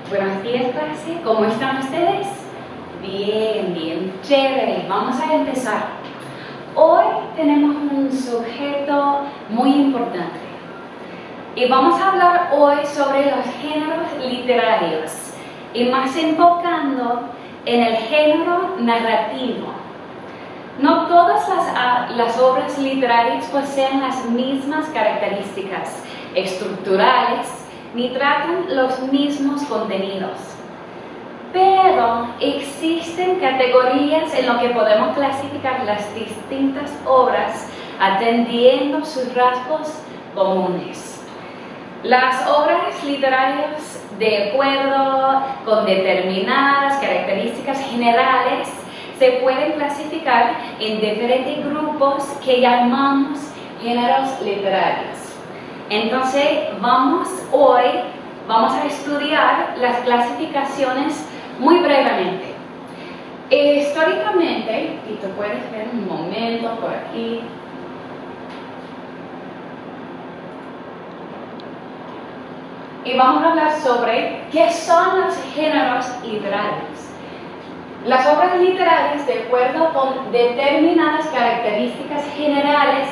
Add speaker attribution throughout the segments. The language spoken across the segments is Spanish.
Speaker 1: Buenos días, clase. ¿Cómo están ustedes? Bien, bien, chévere. Vamos a empezar. Hoy tenemos un sujeto muy importante y vamos a hablar hoy sobre los géneros literarios y más enfocando en el género narrativo. No todas las obras literarias poseen las mismas características estructurales ni tratan los mismos contenidos. Pero existen categorías en lo que podemos clasificar las distintas obras atendiendo sus rasgos comunes. Las obras literarias, de acuerdo con determinadas características generales, se pueden clasificar en diferentes grupos que llamamos géneros literarios. Entonces, hoy vamos a estudiar las clasificaciones muy brevemente. Históricamente, y tú puedes ver un momento por aquí. Y vamos a hablar sobre qué son los géneros literarios. Las obras literarias, de acuerdo con determinadas características generales,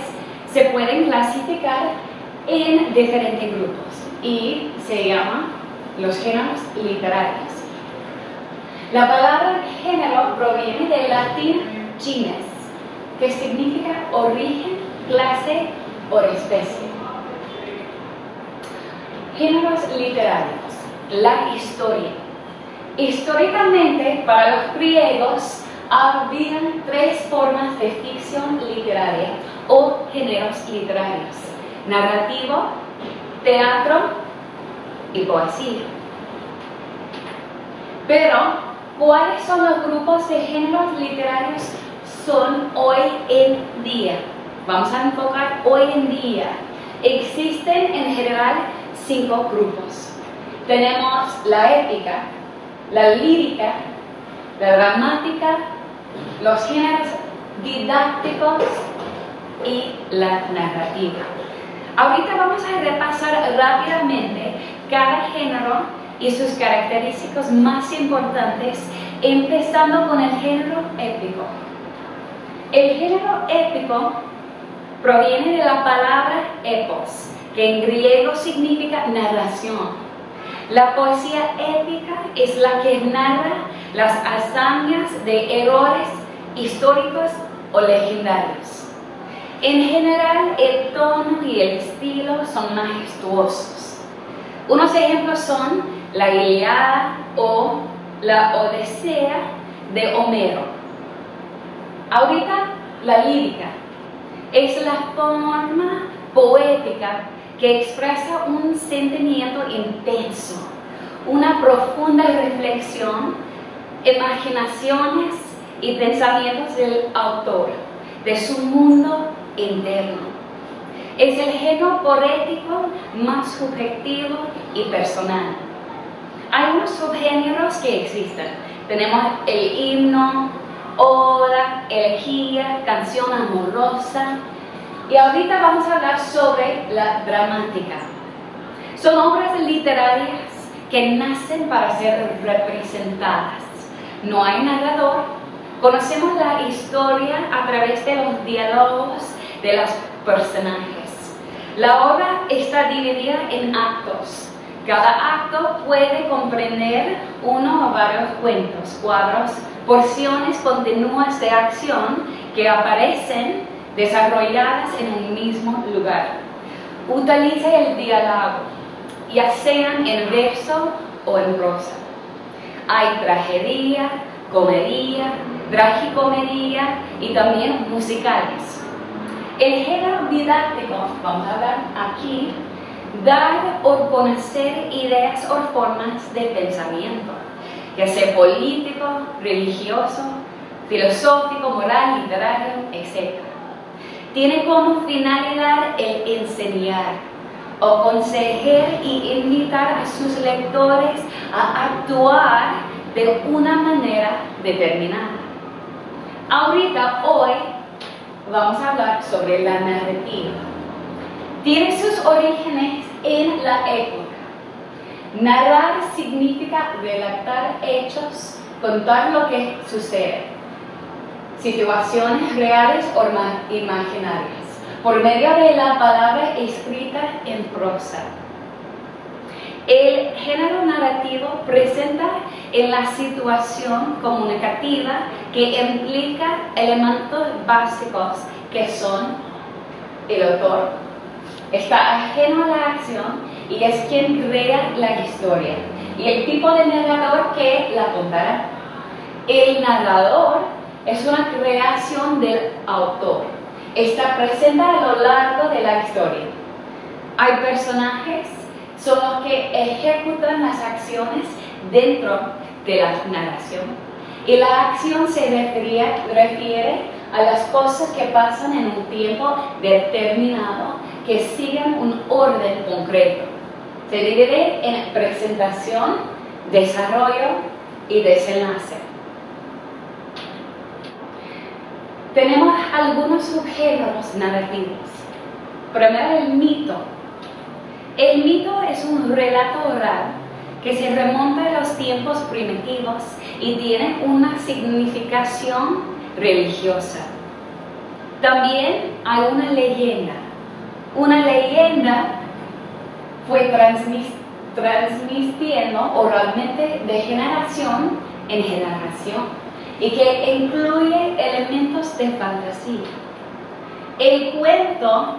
Speaker 1: se pueden clasificar en diferentes grupos y se llaman los géneros literarios. La palabra género proviene del latín genus, que significa origen, clase o especie. Géneros literarios. La historia. Históricamente, para los griegos, habían tres formas de ficción literaria o géneros literarios: narrativo, teatro y poesía. Pero, ¿cuáles son los grupos de géneros literarios son hoy en día? Vamos a enfocar hoy en día. Existen en general 5 grupos. Tenemos la épica, la lírica, la dramática, los géneros didácticos y la narrativa. Ahorita vamos a repasar rápidamente cada género y sus características más importantes, empezando con el género épico. El género épico proviene de la palabra epos, que en griego significa narración. La poesía épica es la que narra las hazañas de héroes históricos o legendarios. En general, el tono y el estilo son majestuosos. Unos ejemplos son la Ilíada o la Odisea de Homero. Ahorita, la lírica es la forma poética que expresa un sentimiento intenso, una profunda reflexión, imaginaciones y pensamientos del autor, de su mundo interno. Es el género poético más subjetivo y personal. Hay unos subgéneros que existen. Tenemos el himno, oda, elegía, canción amorosa. Y ahorita vamos a hablar sobre la dramática. Son obras literarias que nacen para ser representadas. No hay narrador. Conocemos la historia a través de los diálogos de los personajes. La obra está dividida en actos. Cada acto puede comprender uno o varios cuentos, cuadros, porciones continuas de acción que aparecen desarrolladas en un mismo lugar. Utiliza el diálogo, ya sean en verso o en prosa. Hay tragedia, comedia, tragicomedia y también musicales. El género didáctico, vamos a hablar aquí, dar o conocer ideas o formas de pensamiento, ya sea político, religioso, filosófico, moral, literario, etc. Tiene como finalidad el enseñar, aconsejar y invitar a sus lectores a actuar de una manera determinada. Hoy, vamos a hablar sobre la narrativa. Tiene sus orígenes en la época. Narrar significa relatar hechos, contar lo que sucede, situaciones reales o imaginarias, por medio de la palabra escrita en prosa. El género narrativo presenta en la situación comunicativa que implica elementos básicos que son el autor, está ajeno a la acción y es quien crea la historia, y el tipo de narrador que la contará. El narrador es una creación del autor, está presente a lo largo de la historia. Hay personajes son los que ejecutan las acciones dentro de la narración. Y la acción se refiere a las cosas que pasan en un tiempo determinado, que siguen un orden concreto. Se divide en presentación, desarrollo y desenlace. Tenemos algunos subgéneros narrativos. Primero, el mito. El mito es un relato oral que se remonta a los tiempos primitivos y tiene una significación religiosa. También hay una leyenda. Una leyenda fue transmitiendo oralmente de generación en generación y que incluye elementos de fantasía. El cuento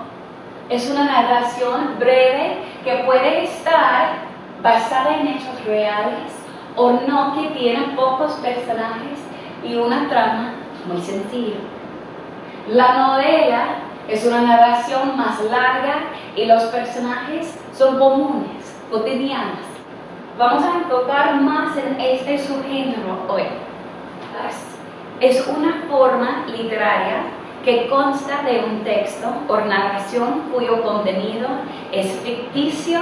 Speaker 1: es una narración breve que puede estar basada en hechos reales o no, que tiene pocos personajes y una trama muy sencilla. La novela es una narración más larga y los personajes son comunes, cotidianos. Vamos a enfocar más en este subgénero hoy. Es una forma literaria que consta de un texto o narración cuyo contenido es ficticio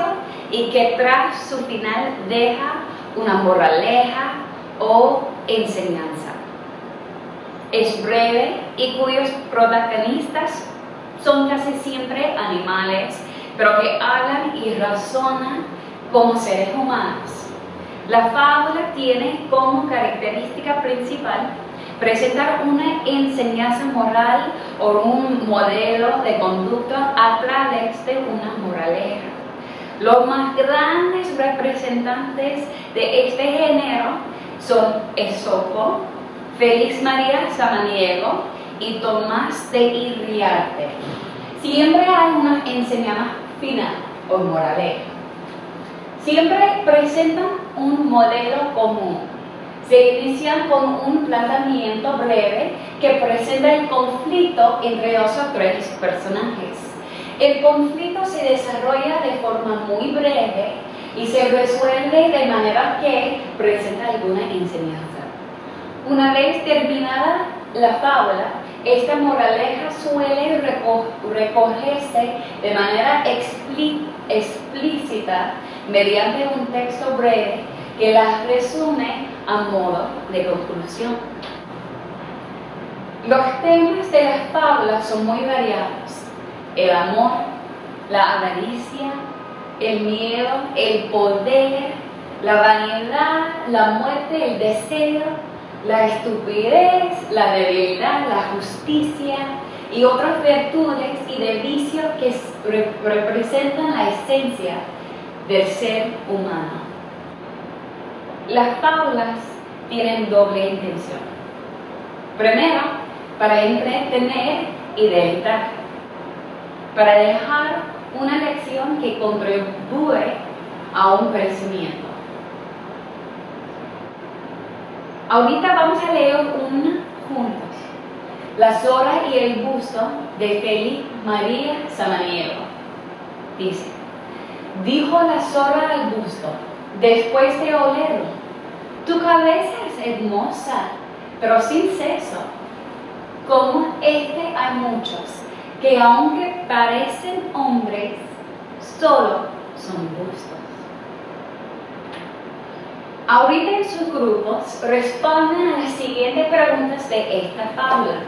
Speaker 1: y que tras su final deja una moraleja o enseñanza. Es breve y cuyos protagonistas son casi siempre animales, pero que hablan y razonan como seres humanos. La fábula tiene como característica principal presentar una enseñanza moral o un modelo de conducta a través de una moraleja. Los más grandes representantes de este género son Esopo, Félix María Samaniego y Tomás de Iriarte. Siempre hay una enseñanza final o moraleja. Siempre presentan un modelo común. Se inician con un planteamiento breve que presenta el conflicto entre dos o tres personajes. El conflicto se desarrolla de forma muy breve y se resuelve de manera que presenta alguna enseñanza. Una vez terminada la fábula, esta moraleja suele recogerse de manera explícita mediante un texto breve que la resume a modo de conclusión. Los temas de las fábulas son muy variados: el amor, la avaricia, el miedo, el poder, la vanidad, la muerte, el deseo, la estupidez, la debilidad, la justicia y otras virtudes y de vicio que representan la esencia del ser humano. Las fábulas tienen doble intención. Primero, para entretener y deleitar, para dejar una lección que contribuye a un crecimiento. Ahorita vamos a leer una juntos: La zorra y el busto, de Félix María Samaniego. Dice: dijo la zorra al busto, después de olerlo: tu cabeza es hermosa, pero sin sexo. Como hay muchos, que aunque parecen hombres, solo son bustos. Ahorita en sus grupos responden a las siguientes preguntas de esta fábula.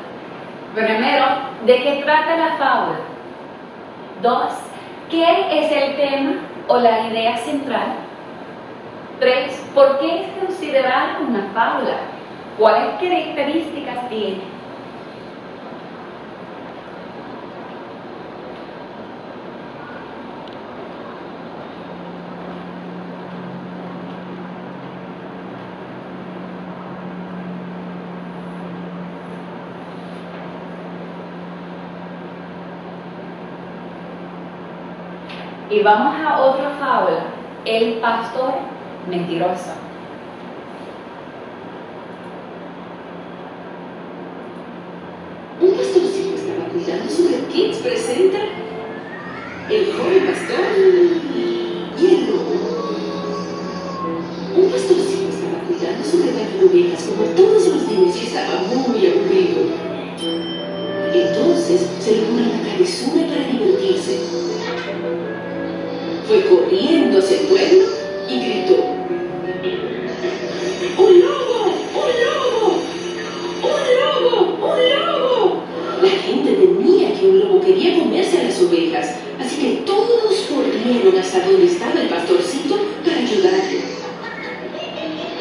Speaker 1: Primero, ¿de qué trata la fábula? 2. ¿Qué es el tema o la idea central? 3. ¿Por qué es considerada una fábula? ¿Cuáles características tiene? Y vamos a otra fábula, el pastor mentiroso.
Speaker 2: Un pastorcito estaba cuidando su kids presenta el joven pastor y el lobo. Un pastorcito estaba cuidando su rebaño de ovejas como todos los días y estaba muy aburrido. Entonces se le ocurrió una travesura para divertirse. Fue corriendo hacia el pueblo y gritó: ¡Un lobo! ¡Un lobo! ¡Un lobo! ¡Un lobo! La gente temía que un lobo quería comerse a las ovejas, así que todos corrieron hasta donde estaba el pastorcito para ayudarle.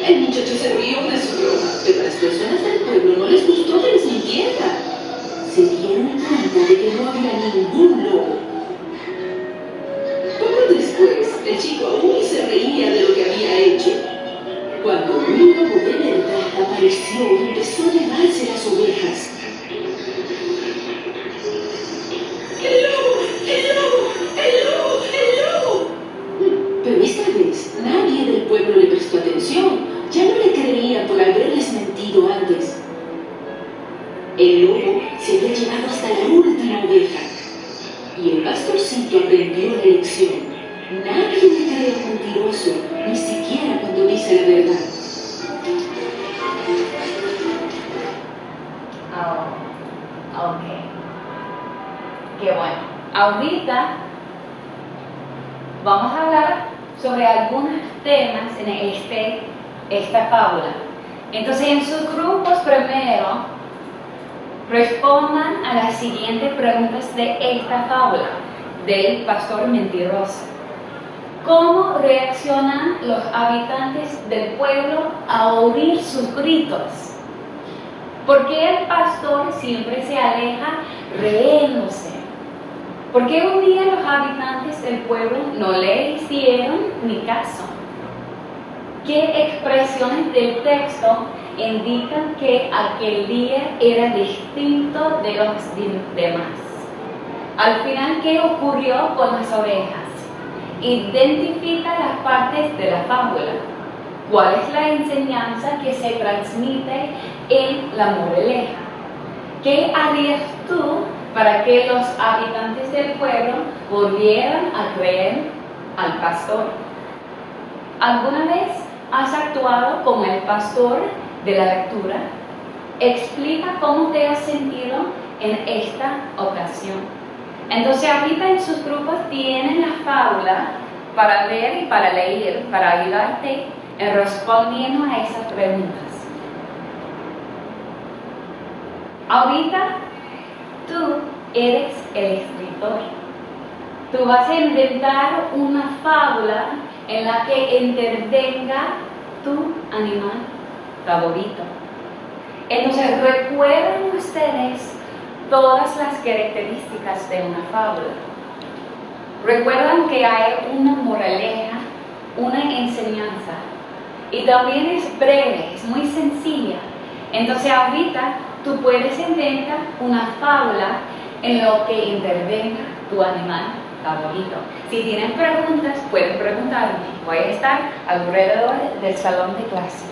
Speaker 2: El muchacho se rió de su broma, pero a las personas del pueblo no les gustó que les mintiera. Se dieron cuenta de que no había ningún lobo. Poco después, el chico aún se reía de lo que había hecho, cuando un lobo de verdad apareció y empezó a llevarse las ovejas. ¡El lobo! ¡El lobo! ¡El lobo! ¡El lobo! Pero esta vez nadie del pueblo le prestó atención. Ya no le creían por haberles mentido antes. El lobo se había llevado hasta la última oveja. Y el pastorcito aprendió la lección. Nadie le cree a un mentiroso, ni siquiera cuando dice la verdad.
Speaker 1: Ok. Qué bueno. Ahorita vamos a hablar sobre algunos temas en esta fábula. Entonces, en sus grupos primero respondan a las siguientes preguntas de esta fábula del pastor mentiroso. ¿Cómo reaccionan los habitantes del pueblo a oír sus gritos? ¿Por qué el pastor siempre se aleja riéndose? ¿Por qué un día los habitantes del pueblo no le hicieron ni caso? ¿Qué expresiones del texto indican que aquel día era distinto de los demás? Al final, ¿qué ocurrió con las ovejas? Identifica las partes de la fábula. ¿Cuál es la enseñanza que se transmite en la moraleja? ¿Qué harías tú para que los habitantes del pueblo volvieran a creer al pastor? ¿Alguna vez has actuado como el pastor de la lectura? Explica cómo te has sentido en esta ocasión. Entonces, ahorita en sus grupos tienen la fábula para ver y para leer, para ayudarte en respondiendo a esas preguntas. Ahorita tú eres el escritor. Tú vas a inventar una fábula en la que intervenga tu animal favorito. Entonces, recuerden ustedes todas las características de una fábula. Recuerdan que hay una moraleja, una enseñanza, y también es breve, es muy sencilla. Entonces, ahorita tú puedes inventar una fábula en lo que intervenga tu animal favorito. Si tienes preguntas, puedes preguntarme. Voy a estar alrededor del salón de clase.